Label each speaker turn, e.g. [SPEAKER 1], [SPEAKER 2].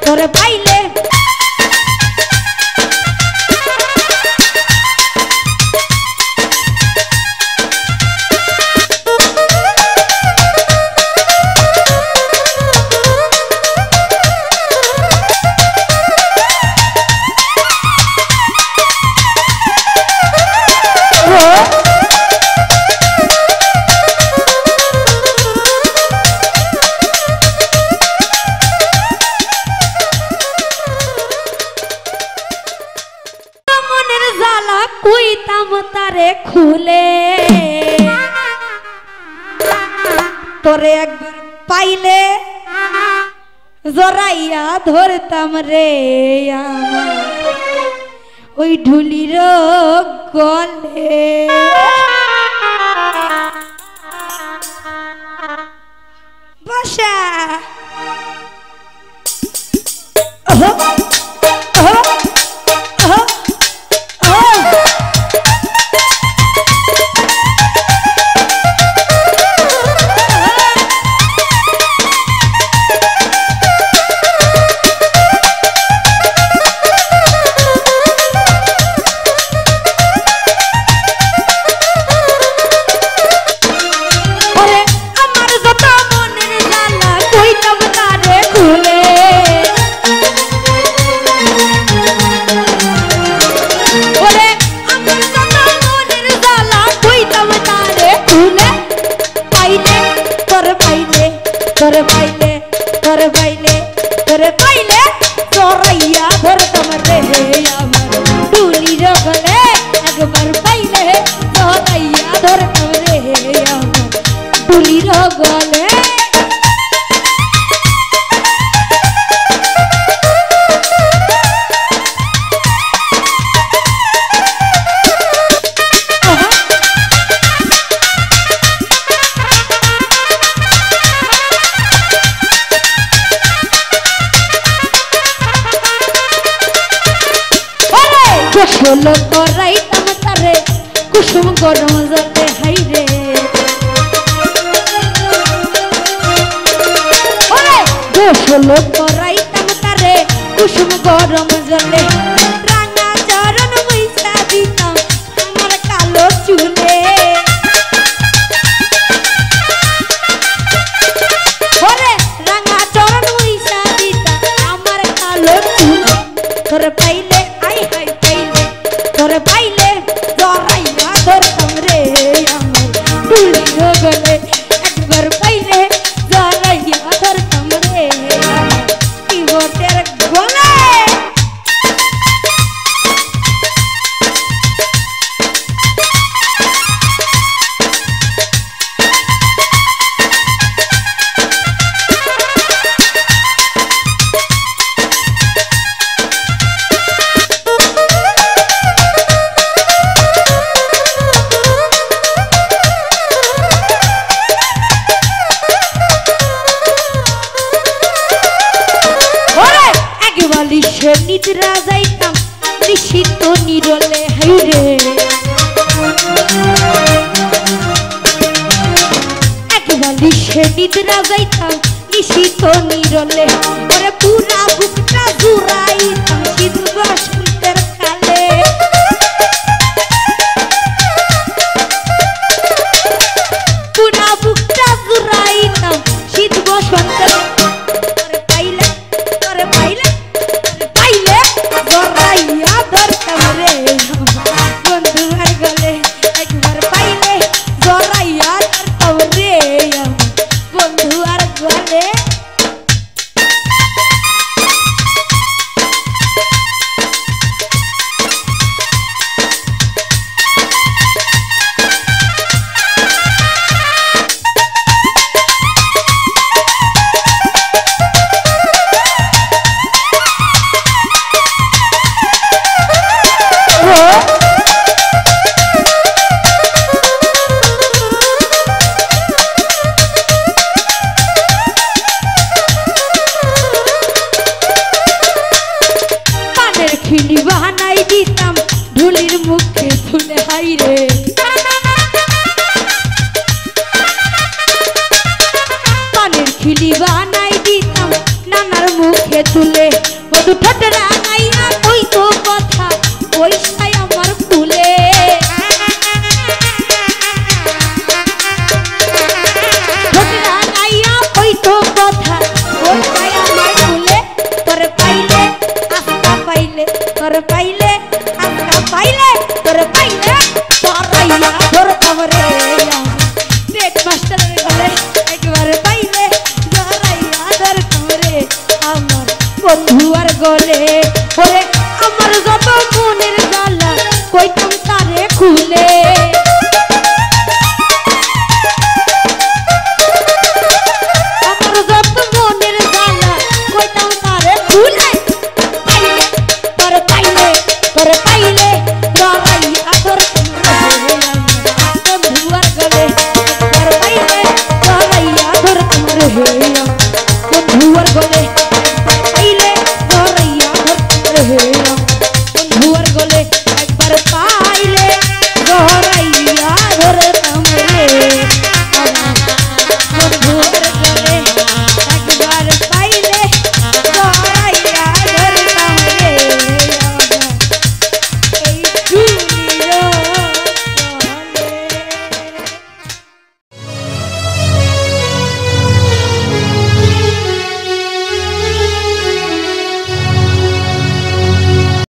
[SPEAKER 1] তোরে পাইলে तारे खुले तोरे एकबार पाइले जराइया धरताम रे ओई ढुलिर गले बसा तोरे पाइले तोरे पाइले तोरे पाइले जोरैया धरताम रे डुली गले एकबार पाइले जोरैया धरताम रे डुली गले गोसलो कराइताम तारे कुसुम गरम जले हाइरे गोसलो कराइताम तारे कुसुम गरम जले रांगा चरण मुइसा दिताम आमार कालो चुले ओरे रांगा चरण मुइसा दिताम आमार कालो चुले तोरे पाइले आई हाय तोरे पाइले जोरैया धरताम रे डुली गले एकबार पाइले जोरैया धरताम रे की गोटेर गले निद्रा जाइताम निशित निरले हाइरे एकबार से निद्रा जाइताम निशित निरले ओरे पूरा बुकटा जुराइताम शीत बसंतेर काले पूरा बुकटा जुराइताम शीत बसंतेर खिली बहानाई दीताम ढुलिर मुखे फुले हाइरे पानिर खिली बहानाई दीताम नानार मुख মুখে তুলে মধু ঠোঁট রাঙাইয়া ওই তো কথা ওই সাই আমার ফুলে ঠোঁট রাঙাইয়া ওই তো কথা ওই সাই আমার ফুলে তোর পাইলে আস্তা পাইলে তোর পাইলে আস্তা পাইলে তোর পাইলে তোরাইয়া তোর খবরে নেট মাস্টারের গলে একবার পাইলে তোরাইয়া তোর খবরে আমার বন্ধু আর গলে ওরে আমার যত মনের জ্বালা কইতাম তারে খুলে